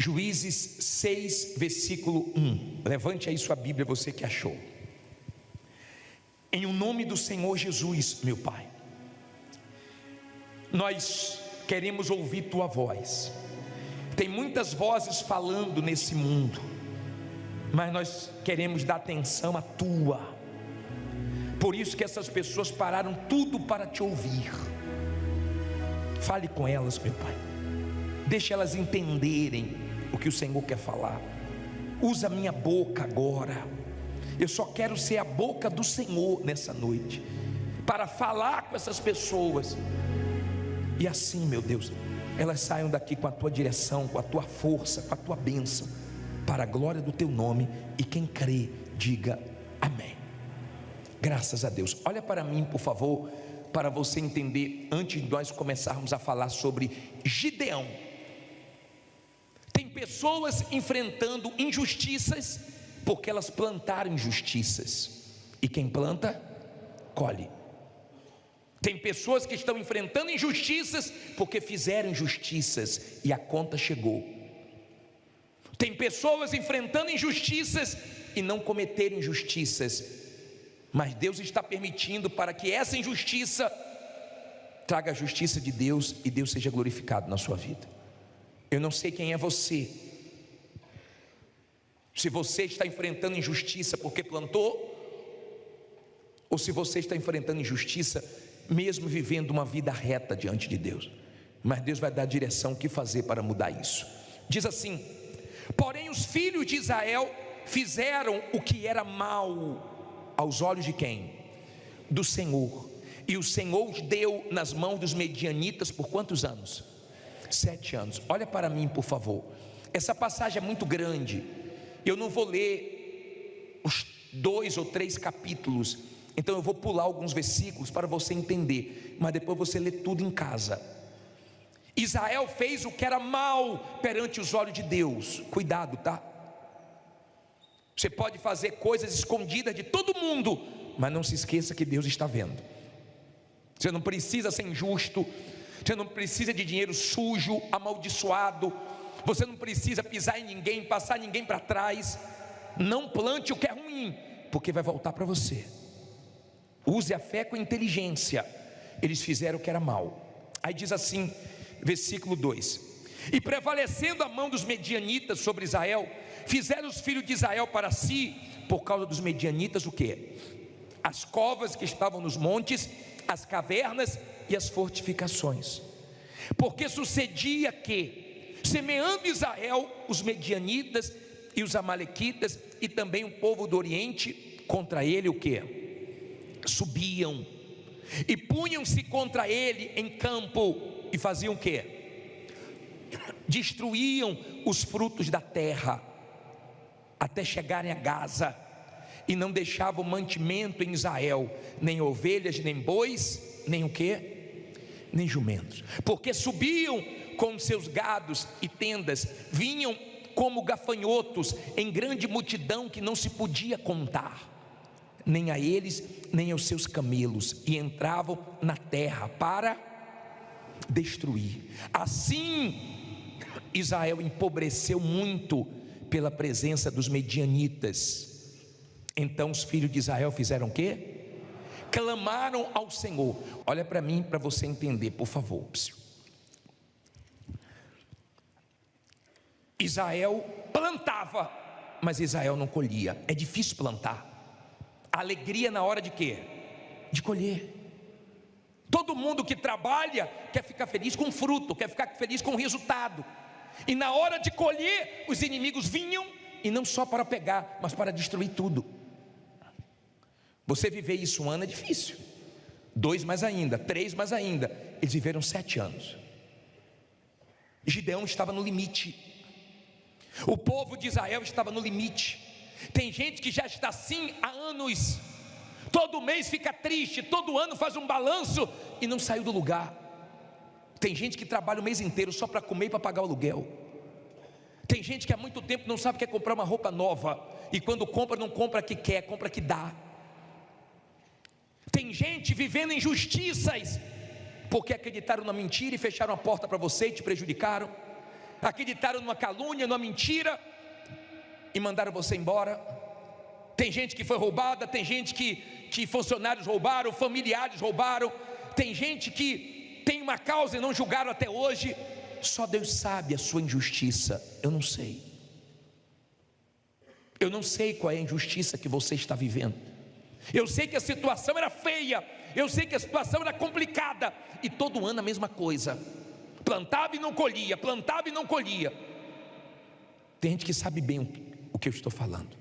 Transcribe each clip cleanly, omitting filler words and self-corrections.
Juízes 6, versículo 1. Levante aí sua Bíblia, você que achou. Em o nome do Senhor Jesus, meu Pai, nós queremos ouvir tua voz. Tem muitas vozes falando nesse mundo, mas nós queremos dar atenção à tua. Por isso que essas pessoas pararam tudo para te ouvir. Fale com elas, meu Pai. Deixe elas entenderem o que o Senhor quer falar. Usa a minha boca agora. Eu só quero ser a boca do Senhor nessa noite, para falar com essas pessoas. E assim, meu Deus, elas saiam daqui com a tua direção, com a tua força, com a tua bênção, para a glória do teu nome. E quem crê, diga amém. Graças a Deus. Olha para mim, por favor, para você entender, antes de nós começarmos a falar sobre Gideão. Tem pessoas enfrentando injustiças, porque elas plantaram injustiças, e quem planta, colhe. Tem pessoas que estão enfrentando injustiças, porque fizeram injustiças, e a conta chegou. Tem pessoas enfrentando injustiças, e não cometeram injustiças, mas Deus está permitindo para que essa injustiça traga a justiça de Deus, e Deus seja glorificado na sua vida. Eu não sei quem é você, se você está enfrentando injustiça porque plantou, ou se você está enfrentando injustiça mesmo vivendo uma vida reta diante de Deus. Mas Deus vai dar a direção, o que fazer para mudar isso. Diz assim: porém os filhos de Israel fizeram o que era mal aos olhos de quem? Do Senhor. E o Senhor os deu nas mãos dos medianitas por quantos anos? 7 anos. Olha para mim, por favor. Essa passagem é muito grande. Eu não vou ler os 2 ou 3 capítulos, então eu vou pular alguns versículos para você entender, mas depois você lê tudo em casa. Israel fez o que era mal perante os olhos de Deus. Cuidado, tá? Você pode fazer coisas escondidas de todo mundo, mas não se esqueça que Deus está vendo. Você não precisa ser injusto, você não precisa de dinheiro sujo, amaldiçoado, você não precisa pisar em ninguém, passar ninguém para trás. Não plante o que é ruim, porque vai voltar para você. Use a fé com inteligência. Eles fizeram o que era mal. Aí diz assim, versículo 2: e prevalecendo a mão dos medianitas sobre Israel, fizeram os filhos de Israel para si, por causa dos medianitas, o que? As covas que estavam nos montes, as cavernas e as fortificações. Porque sucedia que, semeando Israel, os medianitas e os amalequitas e também o povo do Oriente, contra ele o que? Subiam e punham-se contra ele em campo e faziam o que? Destruíam os frutos da terra até chegarem a Gaza, e não deixavam mantimento em Israel, nem ovelhas, nem bois, nem o que? Nem jumentos, porque subiam com seus gados e tendas, vinham como gafanhotos em grande multidão que não se podia contar, nem a eles, nem aos seus camelos, e entravam na terra para destruir. Assim Israel empobreceu muito pela presença dos medianitas. Então os filhos de Israel fizeram o quê? Clamaram ao Senhor. Olha para mim, para você entender, por favor. Israel plantava, mas Israel não colhia. É difícil plantar. Alegria na hora de quê? De colher. Todo mundo que trabalha quer ficar feliz com o fruto, quer ficar feliz com o resultado. E na hora de colher, os inimigos vinham, e não só para pegar, mas para destruir tudo. Você viver isso um ano é difícil, 2 mais ainda, 3 mais ainda. Eles viveram 7 anos. Gideão estava no limite. O povo de Israel estava no limite. Tem gente que já está assim há anos. Todo mês fica triste, todo ano faz um balanço e não saiu do lugar. Tem gente que trabalha o mês inteiro só para comer e para pagar o aluguel. Tem gente que há muito tempo não sabe que quer comprar uma roupa nova, e quando compra, não compra que quer, compra que dá. Tem gente vivendo injustiças, porque acreditaram na mentira e fecharam a porta para você e te prejudicaram. acreditaram numa calúnia, numa mentira e mandaram você embora. Tem gente que foi roubada, tem gente que funcionários roubaram, familiares roubaram, tem gente que tem uma causa e não julgaram até hoje. Só Deus sabe a sua injustiça. Eu não sei. Eu não sei qual é a injustiça que você está vivendo. Eu sei que a situação era feia, eu sei que a situação era complicada, e todo ano a mesma coisa, plantava e não colhia, plantava e não colhia. Tem gente que sabe bem o que eu estou falando,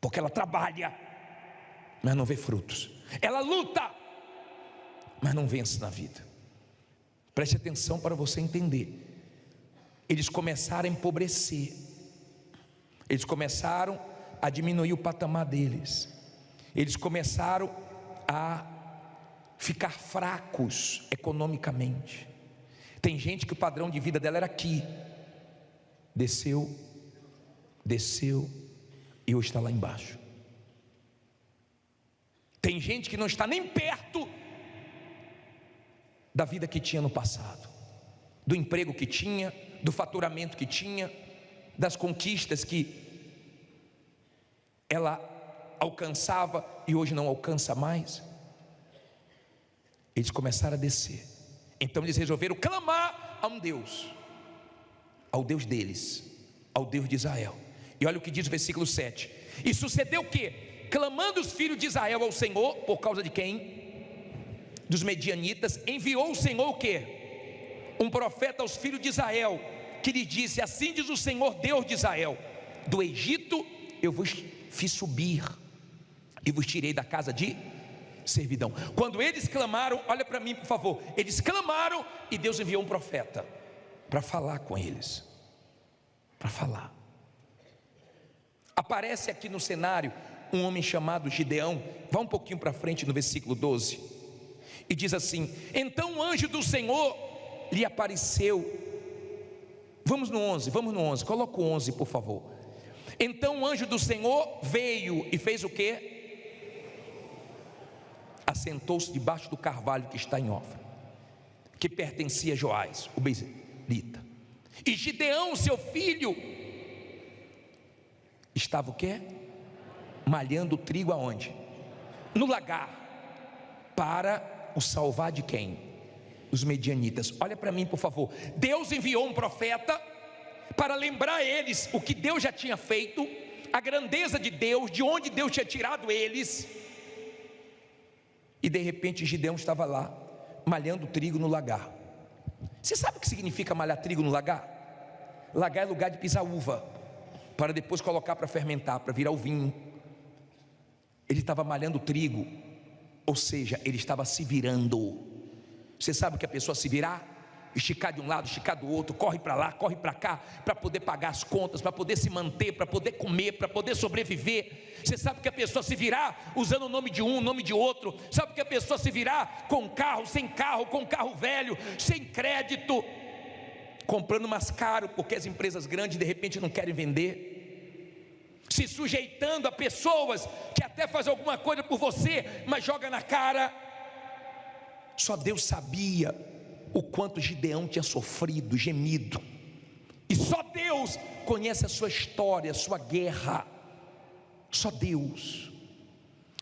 porque ela trabalha, mas não vê frutos. Ela luta, mas não vence na vida. Preste atenção para você entender. Eles começaram a empobrecer, eles começaram a diminuir o patamar deles, eles começaram a ficar fracos economicamente. Tem gente que o padrão de vida dela era aqui, desceu e hoje está lá embaixo. Tem gente que não está nem perto da vida que tinha no passado, do emprego que tinha, do faturamento que tinha, das conquistas que ela alcançava e hoje não alcança mais. Eles começaram a descer. Então eles resolveram clamar a um Deus, ao Deus deles, ao Deus de Israel. E olha o que diz o versículo 7. E sucedeu o quê? Clamando os filhos de Israel ao Senhor, por causa de quem? Dos medianitas. Enviou o Senhor o quê? Um profeta aos filhos de Israel, que lhe disse: assim diz o Senhor Deus de Israel: do Egito eu vos fiz subir e vos tirei da casa de servidão. Quando eles clamaram, olha para mim por favor, eles clamaram e Deus enviou um profeta para falar com eles, para falar. Aparece aqui no cenário um homem chamado Gideão. Vá um pouquinho para frente no versículo 12 e diz assim: então o anjo do Senhor lhe apareceu. Vamos no 11, coloca o 11 por favor. Então o anjo do Senhor veio e fez o quê? Assentou-se debaixo do carvalho que está em Ofra, que pertencia a Joás, o bezerita. E Gideão, seu filho, estava o quê? Malhando trigo aonde? No lagar, para o salvar de quem? Os medianitas. Olha para mim por favor. Deus enviou um profeta para lembrar eles o que Deus já tinha feito, a grandeza de Deus, de onde Deus tinha tirado eles. E de repente Gideão estava lá, malhando trigo no lagar. Você sabe o que significa malhar trigo no lagar? Lagar é lugar de pisar uva, para depois colocar para fermentar, para virar o vinho. Ele estava malhando trigo, ou seja, ele estava se virando. Você sabe o que a pessoa se virar? Esticar de um lado, esticar do outro, corre para lá, corre para cá, para poder pagar as contas, para poder se manter, para poder comer, para poder sobreviver. Você sabe que a pessoa se virar usando o nome de um, o nome de outro. Sabe que a pessoa se virar com carro, com carro velho, sem crédito, comprando mais caro, porque as empresas grandes de repente não querem vender, se sujeitando a pessoas que até fazem alguma coisa por você, mas joga na cara. Só Deus sabia o quanto Gideão tinha sofrido, gemido, e só Deus conhece a sua história, a sua guerra. Só Deus.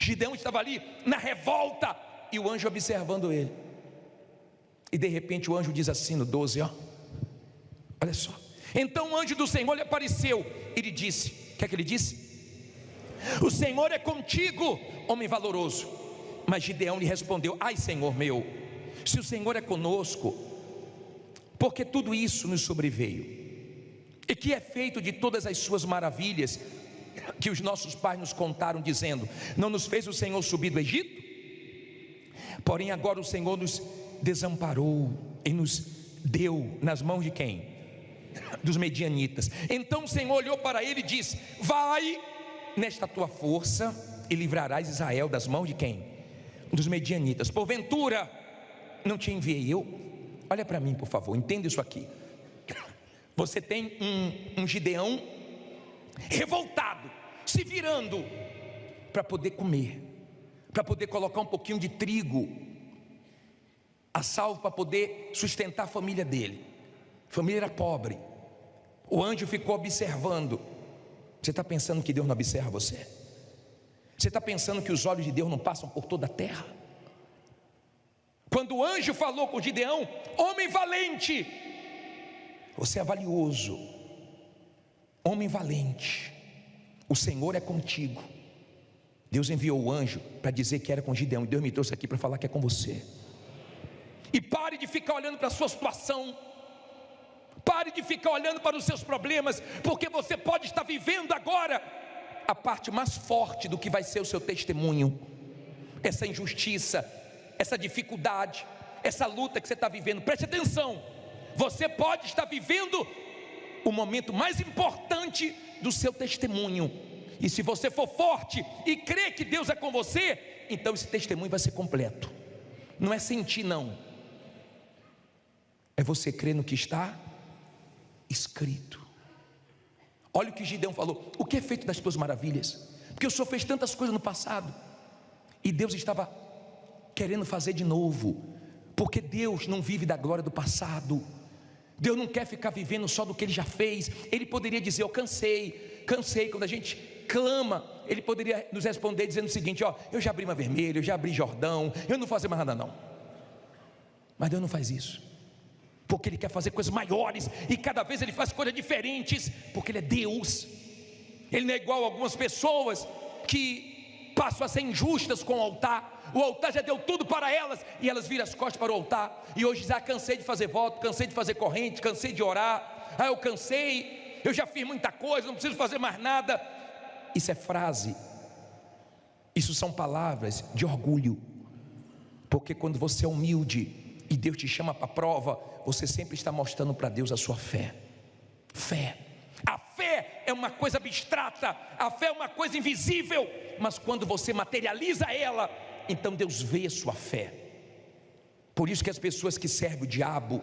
Gideão estava ali na revolta e o anjo observando ele. E de repente o anjo diz assim no 12, olha só. Então o anjo do Senhor lhe apareceu e lhe disse: o que é que ele disse? O Senhor é contigo, homem valoroso. Mas Gideão lhe respondeu: ai Senhor meu, se o Senhor é conosco, porque tudo isso nos sobreveio? E que é feito de todas as suas maravilhas que os nossos pais nos contaram, dizendo: não nos fez o Senhor subir do Egito? Porém agora o Senhor nos desamparou e nos deu nas mãos de quem? Dos medianitas. Então o Senhor olhou para ele e disse: vai nesta tua força e livrarás Israel das mãos de quem? Dos medianitas. Porventura não te enviei eu? Olha para mim por favor, entenda isso aqui. Você tem um Gideão revoltado, se virando para poder comer, para poder colocar um pouquinho de trigo a salvo, para poder sustentar a família dele. A família era pobre. O anjo ficou observando. Você está pensando que Deus não observa você? Você está pensando que os olhos de Deus não passam por toda a terra? Quando o anjo falou com Gideão: homem valente, você é valioso, homem valente, o Senhor é contigo. Deus enviou o anjo para dizer que era com Gideão, e Deus me trouxe aqui para falar que é com você. E pare de ficar olhando para a sua situação, pare de ficar olhando para os seus problemas, porque você pode estar vivendo agora a parte mais forte do que vai ser o seu testemunho. Essa injustiça, essa dificuldade, essa luta que você está vivendo, preste atenção, você pode estar vivendo o momento mais importante do seu testemunho, e se você for forte e crer que Deus é com você, então esse testemunho vai ser completo. Não é sentir, não, é você crer no que está escrito. Olha o que Gideão falou: o que é feito das tuas maravilhas? Porque o Senhor fez tantas coisas no passado, e Deus estava querendo fazer de novo, porque Deus não vive da glória do passado. Deus não quer ficar vivendo só do que Ele já fez. Ele poderia dizer: eu cansei. Quando a gente clama, Ele poderia nos responder dizendo o seguinte: ó, eu já abri Mar Vermelho, eu já abri Jordão, eu não vou fazer mais nada não. Mas Deus não faz isso, porque Ele quer fazer coisas maiores, e cada vez Ele faz coisas diferentes, porque Ele é Deus. Ele não é igual a algumas pessoas que passam a ser injustas com o altar. O altar já deu tudo para elas, e elas viram as costas para o altar, e hoje já cansei de fazer voto, cansei de fazer corrente, cansei de orar, eu cansei, eu já fiz muita coisa, não preciso fazer mais nada. Isso é frase, isso são palavras de orgulho, porque quando você é humilde e Deus te chama para a prova, você sempre está mostrando para Deus a sua fé. A fé é uma coisa abstrata, a fé é uma coisa invisível, mas quando você materializa ela, então Deus vê a sua fé. Por isso que as pessoas que servem o diabo,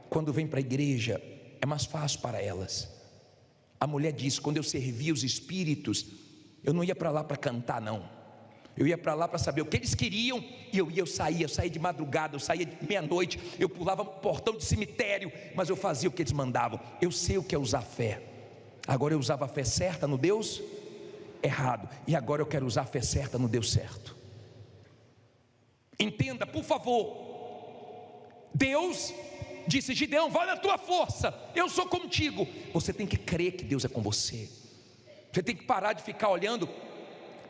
quando vêm para a igreja, é mais fácil para elas. A mulher diz: quando eu servia os espíritos, eu não ia para lá para cantar não, eu ia para lá para saber o que eles queriam, e eu saía de madrugada, eu saía de meia-noite, eu pulava portão de cemitério, mas eu fazia o que eles mandavam. Eu sei o que é usar fé. Agora eu usava a fé certa no Deus errado, e agora eu quero usar a fé certa no Deus certo. Entenda, por favor. Deus disse: Gideão, vai na tua força, eu sou contigo. Você tem que crer que Deus é com você. Você tem que parar de ficar olhando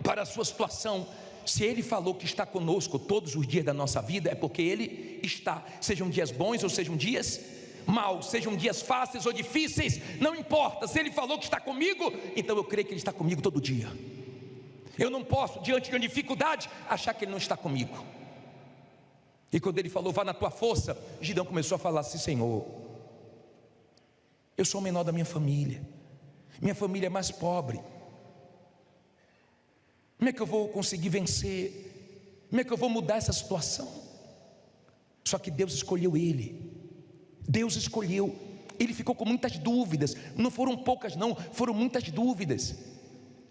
para a sua situação. Se Ele falou que está conosco todos os dias da nossa vida, é porque Ele está. Sejam dias bons ou sejam dias maus, sejam dias fáceis ou difíceis, não importa. Se Ele falou que está comigo, então eu creio que Ele está comigo todo dia. Eu não posso, diante de uma dificuldade, achar que Ele não está comigo. E quando Ele falou: vá na tua força, Gideão começou a falar assim: Senhor, eu sou o menor da minha família é mais pobre, como é que eu vou conseguir vencer? Como é que eu vou mudar essa situação? Só que Deus escolheu ele. Deus escolheu. Ele ficou com muitas dúvidas. Não foram poucas não, foram muitas dúvidas.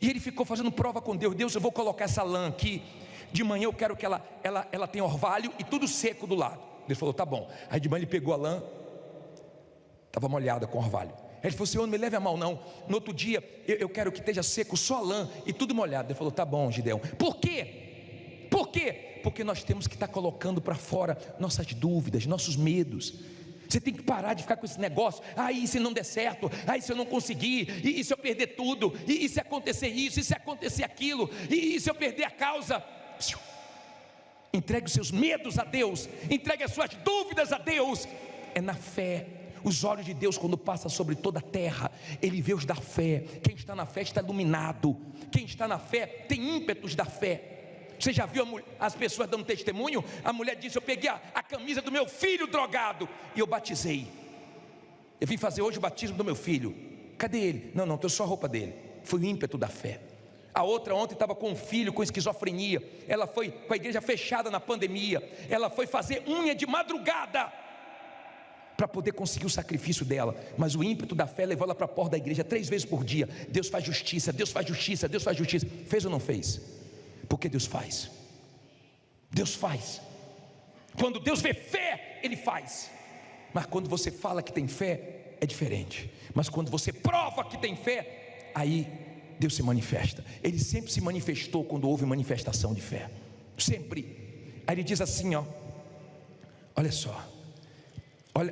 E ele ficou fazendo prova com Deus: Deus, eu vou colocar essa lã aqui. De manhã eu quero que ela tenha orvalho e tudo seco do lado. Deus falou: tá bom. Aí de manhã ele pegou a lã, estava molhada com orvalho. Aí ele falou: Senhor, não me leve a mal não. No outro dia eu quero que esteja seco só a lã e tudo molhado. Ele falou: tá bom, Gideão. Por quê? Por quê? Porque nós temos que estar colocando para fora nossas dúvidas, nossos medos. Você tem que parar de ficar com esse negócio: aí se não der certo, aí se eu não conseguir, e se eu perder tudo, e se acontecer isso, e se acontecer aquilo, e se eu perder a causa. Entregue os seus medos a Deus, entregue as suas dúvidas a Deus. É na fé. Os olhos de Deus, quando passam sobre toda a terra, Ele vê os da fé. Quem está na fé está iluminado. Quem está na fé tem ímpetos da fé. Você já viu as pessoas dando testemunho? A mulher disse: eu peguei a camisa do meu filho drogado e eu batizei. Eu vim fazer hoje o batismo do meu filho. Cadê ele? Não, estou só a roupa dele. Foi o ímpeto da fé. A outra ontem estava com um filho com esquizofrenia. Ela foi com a igreja fechada na pandemia. Ela foi fazer unha de madrugada para poder conseguir o sacrifício dela. Mas o ímpeto da fé levou ela para a porta da igreja 3 vezes por dia. Deus faz justiça, Deus faz justiça, Deus faz justiça. Fez ou não fez? Porque Deus faz. Deus faz. Quando Deus vê fé, Ele faz. Mas quando você fala que tem fé, é diferente. Mas quando você prova que tem fé, aí Deus se manifesta. Ele sempre se manifestou quando houve manifestação de fé, sempre. Aí ele diz assim, olha só,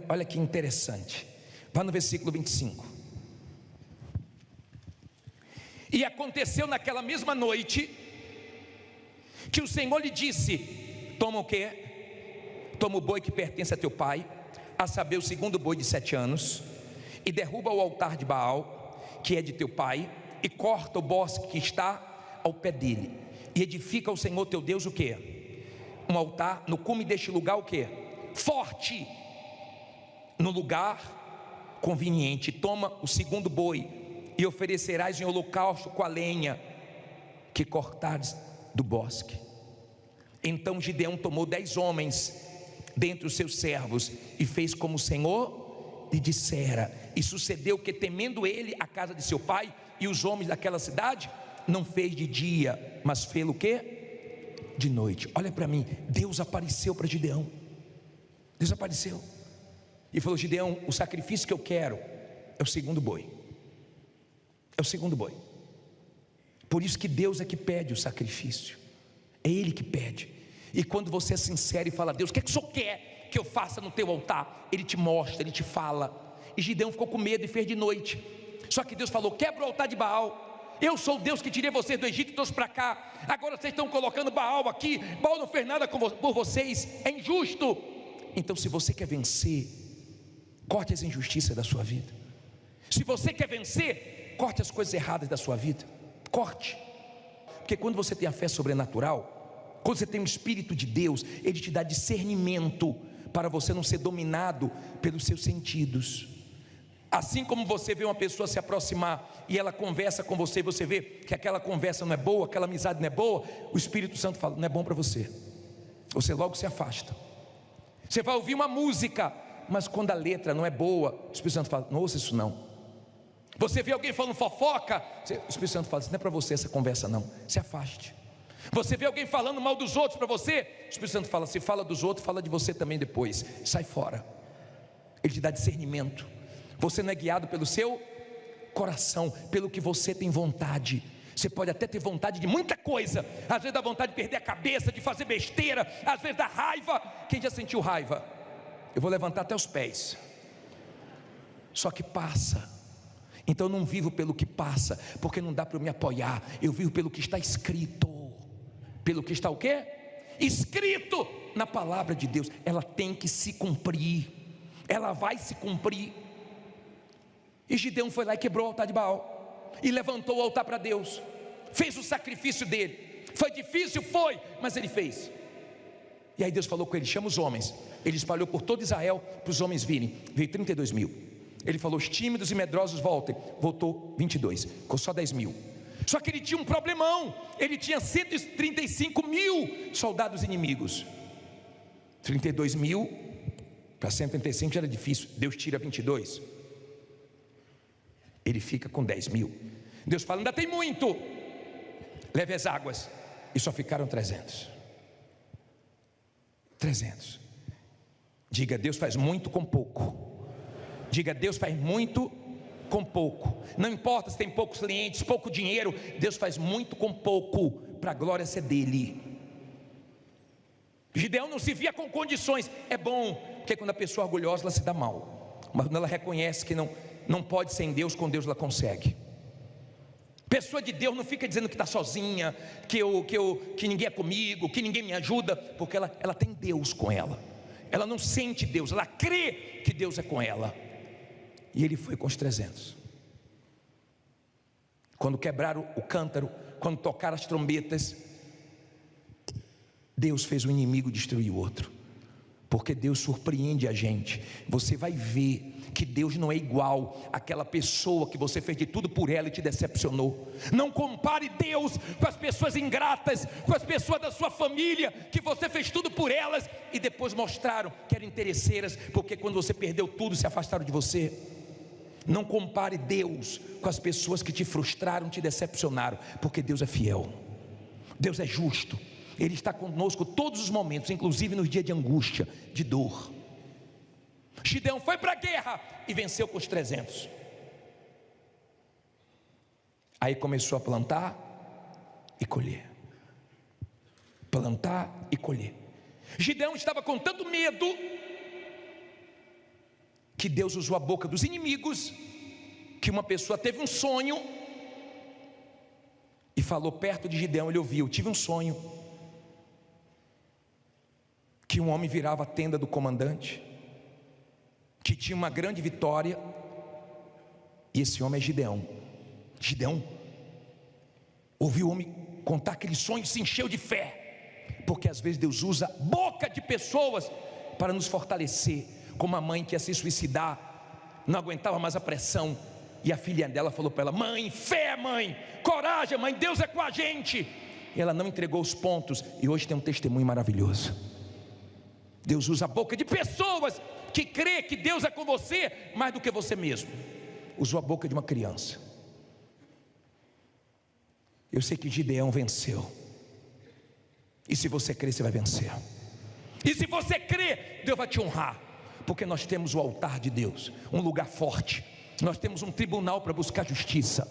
olha que interessante. Vá no versículo 25. E aconteceu naquela mesma noite que o Senhor lhe disse: toma o quê? Toma o boi que pertence a teu pai, a saber, o segundo boi de 7 anos, e derruba o altar de Baal, que é de teu pai, e corta o bosque que está ao pé dele, e edifica ao Senhor teu Deus o quê? Um altar no cume deste lugar, o quê? Forte, no lugar conveniente. Toma o segundo boi, e oferecerás em holocausto com a lenha que cortares do bosque. Então Gideão tomou 10 homens dentre os seus servos, e fez como o Senhor lhe dissera. E sucedeu que, temendo ele a casa de seu pai e os homens daquela cidade, não fez de dia, mas fez o quê? De noite. Olha para mim, Deus apareceu para Gideão. Deus apareceu e falou: Gideão, o sacrifício que eu quero é o segundo boi. É o segundo boi. Por isso que Deus é que pede o sacrifício, é Ele que pede. E quando você é sincero e fala: Deus, o que é que o Senhor quer que eu faça no teu altar? Ele te mostra, Ele te fala. E Gideão ficou com medo e fez de noite. Só que Deus falou: quebra o altar de Baal. Eu sou o Deus que tirei vocês do Egito e trouxe para cá. Agora vocês estão colocando Baal aqui. Baal não fez nada por vocês, é injusto. Então, se você quer vencer, corte as injustiças da sua vida. Se você quer vencer, corte as coisas erradas da sua vida. Corte. Porque quando você tem a fé sobrenatural, quando você tem o Espírito de Deus, Ele te dá discernimento para você não ser dominado pelos seus sentidos. Assim como você vê uma pessoa se aproximar e ela conversa com você, e você vê que aquela conversa não é boa, aquela amizade não é boa, o Espírito Santo fala: não é bom para você. Você logo se afasta. Você vai ouvir uma música, mas quando a letra não é boa, o Espírito Santo fala: não ouça isso não. Você vê alguém falando fofoca, o Espírito Santo fala: isso não é para você essa conversa não, se afaste. Você vê alguém falando mal dos outros para você, o Espírito Santo fala: se fala dos outros, fala de você também depois, sai fora. Ele te dá discernimento. Você não é guiado pelo seu coração, pelo que você tem vontade. Você pode até ter vontade de muita coisa, às vezes dá vontade de perder a cabeça, de fazer besteira, às vezes dá raiva. Quem já sentiu raiva? Eu vou levantar até os pés. Só que passa. Então eu não vivo pelo que passa, porque não dá para eu me apoiar. Eu vivo pelo que está escrito. Pelo que está o quê? Escrito na palavra de Deus. Ela tem que se cumprir. Ela vai se cumprir. E Gideão foi lá e quebrou o altar de Baal, e levantou o altar para Deus, fez o sacrifício dele. Foi difícil? Foi, mas ele fez. E aí Deus falou com ele: chama os homens. Ele espalhou por todo Israel para os homens virem. Veio 32 mil. Ele falou: os tímidos e medrosos voltem. Voltou 22, ficou só 10 mil. Só que ele tinha um problemão. Ele tinha 135 mil soldados inimigos. 32 mil para 135 já era difícil. Deus tira 22. Ele fica com 10 mil. Deus fala: ainda tem muito, leve as águas. E só ficaram 300. Diga: Deus faz muito com pouco. Diga: Deus faz muito com pouco. Não importa se tem poucos clientes, pouco dinheiro, Deus faz muito com pouco, para a glória ser dele. Gideão não se via com condições. É bom, porque quando a pessoa é orgulhosa, ela se dá mal. Mas quando ela reconhece que não pode ser em Deus, com Deus ela consegue. Pessoa de Deus não fica dizendo que está sozinha, que ninguém é comigo, que ninguém me ajuda, porque ela tem Deus com ela. Ela não sente Deus, ela crê que Deus é com ela. E ele foi com os 300. Quando quebraram o cântaro, quando tocaram as trombetas, Deus fez o inimigo destruir o outro. Porque Deus surpreende a gente. Você vai ver que Deus não é igual àquela pessoa que você fez de tudo por ela e te decepcionou. Não compare Deus com as pessoas ingratas, com as pessoas da sua família, que você fez tudo por elas e depois mostraram que eram interesseiras, porque quando você perdeu tudo, se afastaram de você. Não compare Deus com as pessoas que te frustraram, te decepcionaram, porque Deus é fiel, Deus é justo. Ele está conosco todos os momentos, inclusive nos dias de angústia, de dor. Gideão foi para a guerra e venceu com os 300. Aí começou a plantar e colher. Plantar e colher. Gideão estava com tanto medo que Deus usou a boca dos inimigos, que uma pessoa teve um sonho e falou perto de Gideão. Ele ouviu: tive um sonho que um homem virava a tenda do comandante, que tinha uma grande vitória, e esse homem é Gideão. Gideão ouviu o homem contar aquele sonho e se encheu de fé, porque às vezes Deus usa a boca de pessoas para nos fortalecer. Como a mãe que ia se suicidar, não aguentava mais a pressão, e a filha dela falou para ela: mãe, fé mãe, coragem mãe, Deus é com a gente. E ela não entregou os pontos, e hoje tem um testemunho maravilhoso. Deus usa a boca de pessoas que crê que Deus é com você mais do que você mesmo. Usou a boca de uma criança. Eu sei que Gideão venceu, e se você crer, você vai vencer. E se você crer, Deus vai te honrar, porque nós temos o altar de Deus, um lugar forte. Nós temos um tribunal para buscar justiça.